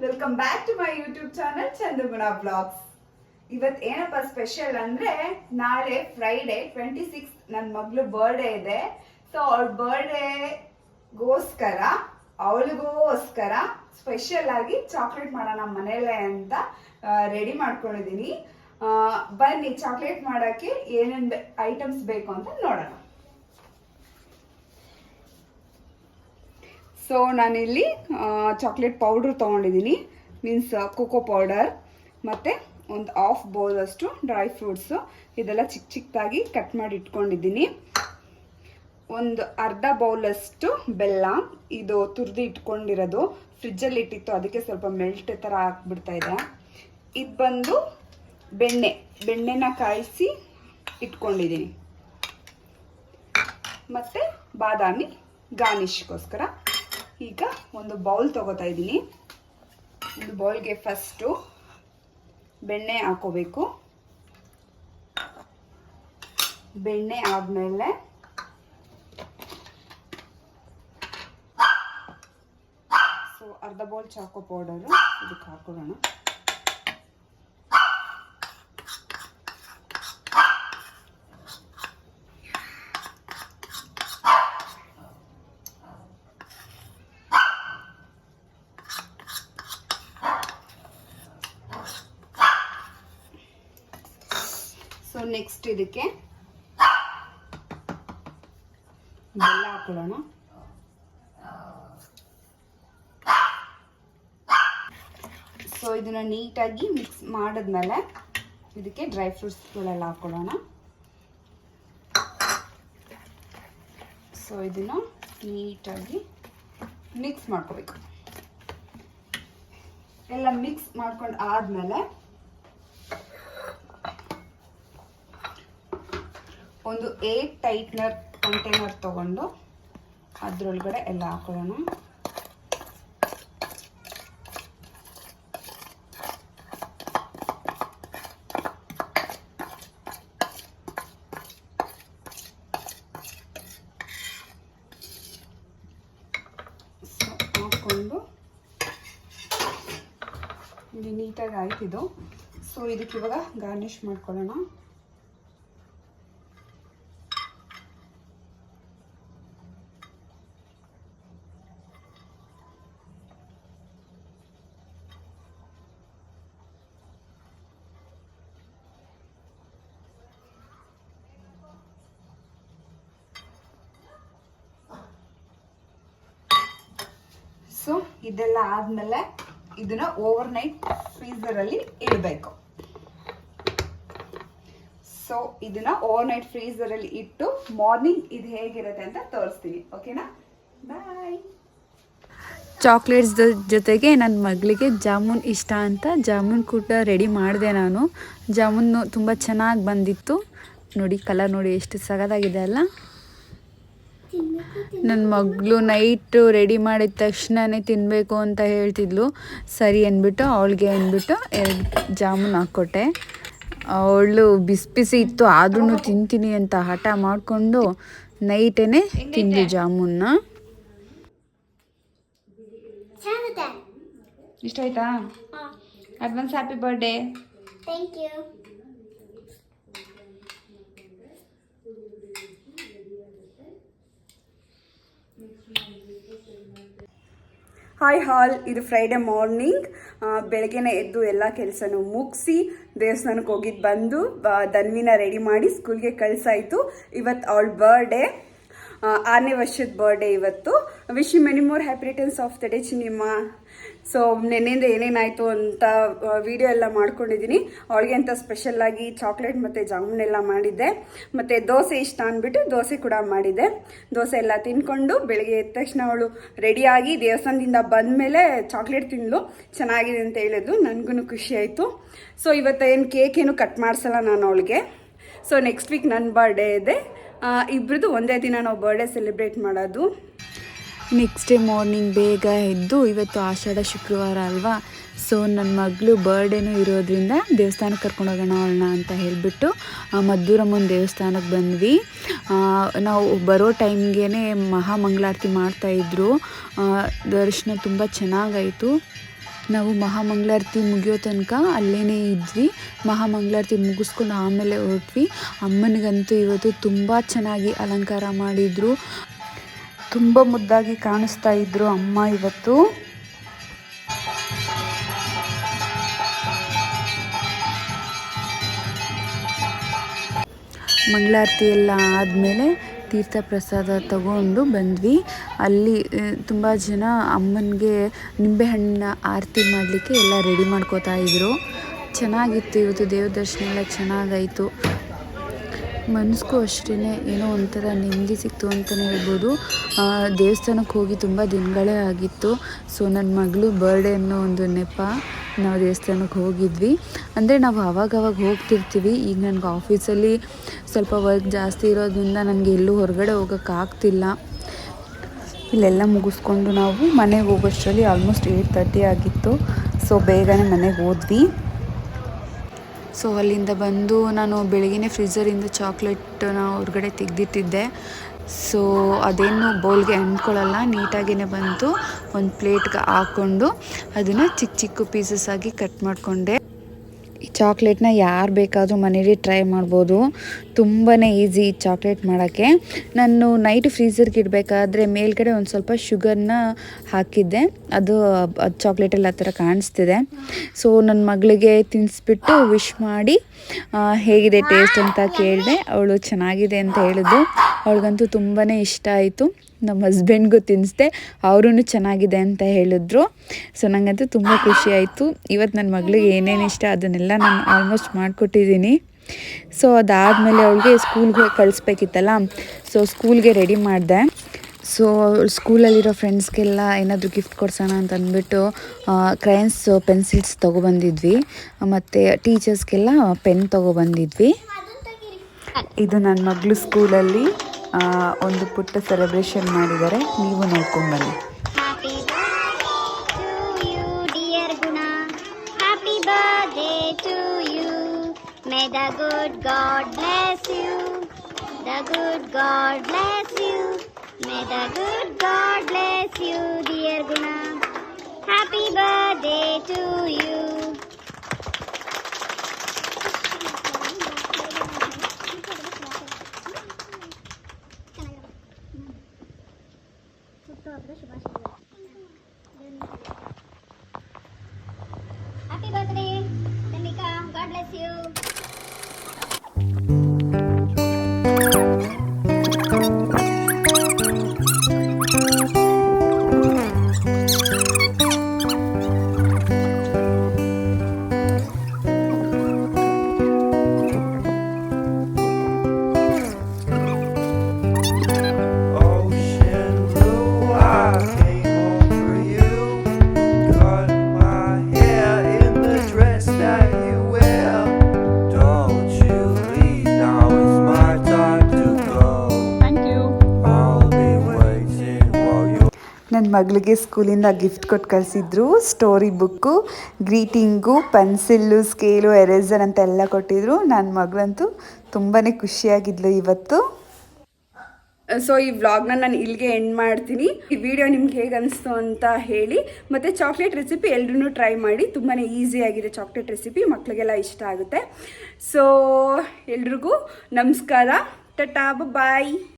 Welcome back to my YouTube channel Chandraguna blogs. ಇವತ್ತು ಏನಪ್ಪ special ಅಂದ್ರೆ ನಾಳೆ ಫ್ರೈಡೆ 26 ನನ್ನ ಮಗಳು ಬರ್ಡೇ ಇದೆ. ಸೊ ಅವಳ ಬರ್ಡೇಗೋಸ್ಕರ ಅವಳಿಗೋಸ್ಕರ ಸ್ಪೆಷಲ್ ಆಗಿ ಚಾಕ್ಲೇಟ್ ಮಾಡೋಣ ಮನೇಲೆ ಅಂತ ರೆಡಿ ಮಾಡ್ಕೊಂಡಿದ್ದೀನಿ. ಬನ್ನಿ ಚಾಕ್ಲೇಟ್ ಮಾಡೋಕ್ಕೆ ಏನೇನು ಐಟಮ್ಸ್ ಬೇಕು ಅಂತ ನೋಡೋಣ. ಸೊ ನಾನಿಲ್ಲಿ ಚಾಕ್ಲೇಟ್ ಪೌಡ್ರ್ ತೊಗೊಂಡಿದ್ದೀನಿ, ಮೀನ್ಸ್ ಕೋಕೋ ಪೌಡರ್, ಮತ್ತು ಒಂದು ಹಾಫ್ ಬೌಲಷ್ಟು ಡ್ರೈ ಫ್ರೂಟ್ಸು, ಇದೆಲ್ಲ ಚಿಕ್ಕ ಚಿಕ್ಕದಾಗಿ ಕಟ್ ಮಾಡಿ ಇಟ್ಕೊಂಡಿದ್ದೀನಿ. ಒಂದು ಅರ್ಧ ಬೌಲಷ್ಟು ಬೆಲ್ಲ, ಇದು ತುರಿದು ಇಟ್ಕೊಂಡಿರೋದು, ಫ್ರಿಜ್ಜಲ್ಲಿ ಇಟ್ಟಿತ್ತು ಅದಕ್ಕೆ ಸ್ವಲ್ಪ ಮೆಲ್ಟ್ ಥರ ಹಾಕ್ಬಿಡ್ತಾ ಇದೆ. ಇದು ಬಂದು ಬೆಣ್ಣೆನ ಕಾಯಿಸಿ ಇಟ್ಕೊಂಡಿದ್ದೀನಿ, ಮತ್ತು ಬಾದಾಮಿ ಗಾರ್ನಿಷ್ಗೋಸ್ಕರ. ಈಗ ಒಂದು ಬೌಲ್ ತಗೋತಾ ಇದ್ದೀನಿ. ಒಂದು ಬೌಲ್ಗೆ ಫಸ್ಟು ಬೆಣ್ಣೆ ಹಾಕೋಬೇಕು. ಬೆಣ್ಣೆ ಆದಮೇಲೆ ಸೊ ಅರ್ಧ ಬೌಲ್ ಚಾಕೋ ಪೌಡರು ಇದಕ್ಕೆ ಹಾಕೊಳ್ಳೋಣ. ಸೊ ನೆಕ್ಸ್ಟ್ ಇದಕ್ಕೆ ಬೆಲ್ಲ ಹಾಕೊಳ್ಳೋಣ. ಸೊ ಇದನ್ನ ನೀಟಾಗಿ ಮಿಕ್ಸ್ ಮಾಡಿದ್ಮೇಲೆ ಇದಕ್ಕೆ ಡ್ರೈ ಫ್ರೂಟ್ಸ್ಗಳೆಲ್ಲ ಹಾಕೊಳ್ಳೋಣ. ಸೊ ಇದನ್ನ ನೀಟಾಗಿ ಮಿಕ್ಸ್ ಮಾಡ್ಕೋಬೇಕು. ಎಲ್ಲ ಮಿಕ್ಸ್ ಮಾಡ್ಕೊಂಡು ಆದಮೇಲೆ ಒಂದು ಏರ್ ಟೈಟ್ನರ್ ಕಂಟೈನರ್ ತಗೊಂಡು ಅದರೊಳಗಡೆ ಎಲ್ಲ ಹಾಕೊಳ್ಳೋಣ. ಹಾಕ್ಕೊಂಡು ಇದು ನೀಟಾಗಿ ಆಯ್ತಿದ್ದು. ಸೊ ಇದಕ್ಕೆ ಇವಾಗ ಗಾರ್ನಿಷ್ ಮಾಡ್ಕೊಳ್ಳೋಣ. ಸೊ ಇದೆಲ್ಲ ಆದಮೇಲೆ ಇದನ್ನ ಓವರ್ ನೈಟ್ ಫ್ರೀಸರಲ್ಲಿ ಇಡಬೇಕು. ಸೊ ಇದನ್ನ ಓವರ್ ನೈಟ್ ಫ್ರೀಸರಲ್ಲಿ ಇಟ್ಟು ಮಾರ್ನಿಂಗ್ ಇದು ಹೇಗಿರುತ್ತೆ ಅಂತ ತೋರಿಸ್ತೀನಿ. ಓಕೆನಾ, ಬಾಯ್. ಚಾಕ್ಲೇಟ್ಸ್ ಜೊತೆಗೆ ನನ್ನ ಮಗಳಿಗೆ ಜಾಮೂನ್ ಇಷ್ಟ ಅಂತ ಜಾಮೂನ್ ಕೂಡ ರೆಡಿ ಮಾಡಿದೆ ನಾನು. ಜಾಮೂನು ತುಂಬ ಚೆನ್ನಾಗಿ ಬಂದಿತ್ತು. ನೋಡಿ ಕಲರ್ ನೋಡಿ ಎಷ್ಟು ಸಗದಾಗಿದೆ ಅಲ್ಲ. ನನ್ನ ಮಗಳು ನೈಟು ರೆಡಿ ಮಾಡಿದ ತಕ್ಷಣವೇ ತಿನ್ನಬೇಕು ಅಂತ ಹೇಳ್ತಿದ್ಲು. ಸರಿ ಅಂದ್ಬಿಟ್ಟು ಅವಳಿಗೆ ಅಂದ್ಬಿಟ್ಟು 2 ಜಾಮೂನ್ ಹಾಕ್ಕೊಟ್ಟೆ. ಅವಳು ಬಿಸಿ ಬಿಸಿ ಇತ್ತು ಆದ್ರೂ ತಿಂತೀನಿ ಅಂತ ಹಠ ಮಾಡಿಕೊಂಡು ನೈಟೇ ತಿಂದು ಜಾಮೂನ್ನ. ಇಷ್ಟ ಆಯ್ತಾ? Advance happy birthday. Thank you. Hi all, ಇದು ಫ್ರೈಡೆ ಮಾರ್ನಿಂಗ್. ಬೆಳಗ್ಗೆನೇ ಎದ್ದು ಎಲ್ಲ ಕೆಲಸನೂ ಮುಗಿಸಿ ದೇವಸ್ಥಾನಕ್ಕೆ ಹೋಗಿದ್ದು ಬಂದು ಧನ್ವಿನ ರೆಡಿ ಮಾಡಿ ಸ್ಕೂಲ್ಗೆ ಕಳಿಸಾಯಿತು. ಇವತ್ತು ಅವಳ ಬರ್ಡೇ, 6ನೇ ವರ್ಷದ ಬರ್ಡೇ ಇವತ್ತು. Wish you many more happy returns of the day Chinnimma. So ನೆನ್ನೆಯಿಂದ ಏನೇನಾಯಿತು ಅಂತ ವಿಡಿಯೋ ಎಲ್ಲ ಮಾಡ್ಕೊಂಡಿದ್ದೀನಿ. ಅವಳಿಗೆ ಅಂತ ಸ್ಪೆಷಲ್ಲಾಗಿ ಚಾಕ್ಲೇಟ್ ಮತ್ತು ಜಾಮೂನ್ ಎಲ್ಲ ಮಾಡಿದ್ದೆ, ಮತ್ತು ದೋಸೆ ಇಷ್ಟ ಅಂದ್ಬಿಟ್ಟು ದೋಸೆ ಕೂಡ ಮಾಡಿದ್ದೆ. ದೋಸೆ ಎಲ್ಲ ತಿನ್ಕೊಂಡು ಬೆಳಗ್ಗೆ ಎದ್ದ ತಕ್ಷಣ ಅವಳು ರೆಡಿಯಾಗಿ ದೇವಸ್ಥಾನದಿಂದ ಬಂದಮೇಲೆ ಚಾಕ್ಲೇಟ್ ತಿಂದಳು. ಚೆನ್ನಾಗಿದೆ ಅಂತ ಹೇಳಿದ್ಲು, ನನಗೂ ಖುಷಿ ಆಯಿತು. ಸೊ ಇವತ್ತು ಏನು ಕೇಕ್ ಏನು ಕಟ್ ಮಾಡಿಸಲ್ಲ ನಾನು ಅವಳಿಗೆ. ಸೊ ನೆಕ್ಸ್ಟ್ ವೀಕ್ ನನ್ನ ಬರ್ಡೇ ಇದೆ. ಇಬ್ಬರದು ಒಂದೇ ದಿನ ನಾವು ಬರ್ಡೇ ಸೆಲೆಬ್ರೇಟ್ ಮಾಡೋದು. ನೆಕ್ಸ್ಟ್ ಡೇ ಮಾರ್ನಿಂಗ್ ಬೇಗ ಎದ್ದು, ಇವತ್ತು ಆಷಾಢ ಶುಕ್ರವಾರ ಅಲ್ವಾ, ಸೊ ನನ್ನ ಮಗಳು ಬರ್ಡೇನೂ ಇರೋದ್ರಿಂದ ದೇವಸ್ಥಾನಕ್ಕೆ ಕರ್ಕೊಂಡು ಹೋಗೋಣ ಅವಳನ್ನ ಅಂತ ಹೇಳಿಬಿಟ್ಟು ಮದ್ದೂರಮ್ಮನ ದೇವಸ್ಥಾನಕ್ಕೆ ಬಂದ್ವಿ. ನಾವು ಬರೋ ಟೈಮ್ಗೆ ಮಹಾಮಂಗಳಾರತಿ ಮಾಡ್ತಾಯಿದ್ರು. ದರ್ಶನ ತುಂಬ ಚೆನ್ನಾಗಾಯಿತು. ನಾವು ಮಹಾಮಂಗಳಾರತಿ ಮುಗಿಯೋ ತನಕ ಅಲ್ಲೇ ಇದ್ವಿ. ಮಹಾಮಂಗಳಾರತಿ ಮುಗಿಸ್ಕೊಂಡು ಆಮೇಲೆ ಹೊರಟ್ವಿ. ಅಮ್ಮನಿಗಂತೂ ಇವತ್ತು ತುಂಬ ಚೆನ್ನಾಗಿ ಅಲಂಕಾರ ಮಾಡಿದರು. ತುಂಬ ಮುದ್ದಾಗಿ ಕಾಣಿಸ್ತಾ ಇದ್ರು ಅಮ್ಮ ಇವತ್ತು. ಮಂಗಳಾರತಿ ಎಲ್ಲ ಆದಮೇಲೆ ತೀರ್ಥ ಪ್ರಸಾದ ತಗೊಂಡು ಬಂದ್ವಿ. ಅಲ್ಲಿ ತುಂಬ ಜನ ಅಮ್ಮನಿಗೆ ನಿಂಬೆಹಣ್ಣಿನ ಆರತಿ ಮಾಡಲಿಕ್ಕೆ ಎಲ್ಲ ರೆಡಿ ಮಾಡ್ಕೋತಾ ಇದ್ರು. ಚೆನ್ನಾಗಿತ್ತು ಇವತ್ತು ದೇವ್ರ ದರ್ಶನ ಎಲ್ಲ ಚೆನ್ನಾಗಾಯಿತು. ಮನಸ್ಗೂ ಅಷ್ಟೇ ಏನೋ ಒಂಥರ ನೆಮ್ಮದಿ ಸಿಕ್ತು ಅಂತಲೇ ಹೇಳ್ಬೋದು. ದೇವಸ್ಥಾನಕ್ಕೆ ಹೋಗಿ ತುಂಬ ದಿನಗಳೇ ಆಗಿತ್ತು. ಸೊ ನನ್ನ ಮಗಳು ಬರ್ಡೇ ಅನ್ನೋ ಒಂದು ನೆಪ ನಾವು ದೇವಸ್ಥಾನಕ್ಕೆ ಹೋಗಿದ್ವಿ. ಅಂದರೆ ನಾವು ಅವಾಗವಾಗ ಹೋಗ್ತಿರ್ತೀವಿ. ಈಗ ನನಗೆ ಆಫೀಸಲ್ಲಿ ಸ್ವಲ್ಪ ವರ್ಕ್ ಜಾಸ್ತಿ ಇರೋದ್ರಿಂದ ನನಗೆ ಎಲ್ಲೂ ಹೊರಗಡೆ ಹೋಗೋಕ್ಕಾಗ್ತಿಲ್ಲ. ಇಲ್ಲೆಲ್ಲ ಮುಗಿಸ್ಕೊಂಡು ನಾವು ಮನೆಗೆ ಹೋಗೋಷ್ಟರಲ್ಲಿ ಆಲ್ಮೋಸ್ಟ್ 8:30 ಆಗಿತ್ತು. ಸೊ ಬೇಗನೆ ಮನೆಗೆ ಹೋದ್ವಿ. ಸೊ ಅಲ್ಲಿಂದ ಬಂದು ನಾನು ಬೆಳಗ್ಗೆ ಫ್ರಿಜರಿಂದ ಚಾಕ್ಲೇಟನ್ನ ಹೊರಗಡೆ ತೆಗೆದಿಟ್ಟಿದ್ದೆ. ಸೊ ಅದೇನು ಬೌಲ್ಗೆ ಅಂಟ್ಕೊಳ್ಳಲ್ಲ, ನೀಟಾಗಿಯೇ ಬಂತು. ಒಂದು ಪ್ಲೇಟ್ಗೆ ಹಾಕ್ಕೊಂಡು ಅದನ್ನು ಚಿಕ್ಕ ಚಿಕ್ಕ ಪೀಸಸ್ ಆಗಿ ಕಟ್ ಮಾಡಿಕೊಂಡೆ. ಈ ಚಾಕ್ಲೇಟ್ನ ಯಾರು ಬೇಕಾದರೂ ಮನೇಲಿ ಟ್ರೈ ಮಾಡ್ಬೋದು. ತುಂಬಾ ಈಸಿ ಈ ಚಾಕ್ಲೇಟ್ ಮಾಡೋಕ್ಕೆ. ನಾನು ನೈಟ್ ಫ್ರೀಝರ್ಗೆ ಇಡಬೇಕಾದ್ರೆ ಮೇಲ್ಗಡೆ ಒಂದು ಸ್ವಲ್ಪ ಶುಗರ್ನ ಹಾಕಿದ್ದೆ. ಅದು ಚಾಕ್ಲೇಟಲ್ಲಿ ಆ ಥರ ಕಾಣಿಸ್ತಿದೆ. ಸೊ ನನ್ನ ಮಗಳಿಗೆ ತಿನ್ನಿಸ್ಬಿಟ್ಟು ವಿಶ್ ಮಾಡಿ ಹೇಗಿದೆ ಟೇಸ್ಟ್ ಅಂತ ಕೇಳಿದೆ. ಅವಳು ಚೆನ್ನಾಗಿದೆ ಅಂತ ಹೇಳಿದ್ಳು. ಅವಳಿಗಂತೂ ತುಂಬಾ ಇಷ್ಟ ಆಯಿತು. ನಮ್ಮ ಹಸ್ಬೆಂಡ್ಗೂ ತಿನ್ನಿಸ್ದೆ, ಅವರೂ ಚೆನ್ನಾಗಿದೆ ಅಂತ ಹೇಳಿದ್ರು. ಸೊ ನನಗಂತೂ ತುಂಬ ಖುಷಿ ಆಯಿತು. ಇವತ್ತು ನನ್ನ ಮಗಳಿಗೆ ಏನೇನು ಇಷ್ಟ ಅದನ್ನೆಲ್ಲ ನಾನು ಆಲ್ಮೋಸ್ಟ್ ಮಾಡಿಕೊಟ್ಟಿದ್ದೀನಿ. ಸೊ ಅದಾದಮೇಲೆ ಅವಳಿಗೆ ಸ್ಕೂಲ್ಗೆ ಕಳಿಸ್ಬೇಕಿತ್ತಲ್ಲ, ಸೊ ಸ್ಕೂಲ್ಗೆ ರೆಡಿ ಮಾಡಿದೆ. ಸೊ ಸ್ಕೂಲಲ್ಲಿರೋ ಫ್ರೆಂಡ್ಸ್ಗೆಲ್ಲ ಏನಾದರೂ ಗಿಫ್ಟ್ ಕೊಡ್ಸೋಣ ಅಂತ ಅಂದ್ಬಿಟ್ಟು ಕ್ರಯನ್ಸ್ ಪೆನ್ಸಿಲ್ಸ್ ತೊಗೊಬಂದಿದ್ವಿ. ಮತ್ತು ಟೀಚರ್ಸ್ಗೆಲ್ಲ ಪೆನ್ ತೊಗೊಬಂದಿದ್ವಿ. ಇದು ನನ್ನ ಮಗಳು ಸ್ಕೂಲಲ್ಲಿ ಒಂದು ಪುಟ್ಟ ಸೆಲೆಬ್ರೇಷನ್ ಮಾಡಿದ್ದಾರೆ. ನೀವು ನೋಡ್ಕೊಂಡ್ಬನ್ನಿ. Happy birthday to you, dear Guna. Happy birthday to you. May the good God bless you. The good God bless you. May the good God bless you, dear Guna. Happy birthday to you. Happy birthday, Tanvika. God bless you. Ocean blue, I came home for you. Cut my hair in the dress that you wear. Don't you leave, now it's my time to go. Thank you. I'll be waiting while you. ನನ್ನ ಮಗಳಿಗೆ ಸ್ಕೂಲಿಂದ gift ಕೊಟ್ಟು ಕಳಿಸಿದ್ರು. Story book, greeting, pencil, scale, eraser ಅಂತ ಎಲ್ಲ ಕೊಟ್ಟಿದ್ರು. ನನ್ನ ಮಗಳಂತೂ ತುಂಬಾ ಖುಷಿಯಾಗಿದ್ಲು ಇವತ್ತು. ಸೊ ಈ ವ್ಲಾಗ್ನ ನಾನು ಇಲ್ಲಿಗೆ ಎಂಡ್ ಮಾಡ್ತೀನಿ. ಈ ವಿಡಿಯೋ ನಿಮ್ಗೆ ಹೇಗೆ ಅನಿಸ್ತು ಅಂತ ಹೇಳಿ. ಮತ್ತು ಚಾಕ್ಲೇಟ್ ರೆಸಿಪಿ ಎಲ್ಲರೂ ಟ್ರೈ ಮಾಡಿ. ತುಂಬಾ ಈಸಿಯಾಗಿದೆ ಚಾಕ್ಲೇಟ್ ರೆಸಿಪಿ, ಮಕ್ಕಳಿಗೆಲ್ಲ ಇಷ್ಟ ಆಗುತ್ತೆ. ಸೊ ಎಲ್ರಿಗೂ ನಮಸ್ಕಾರ, ಟಾಟಾ, ಬಾಯ್.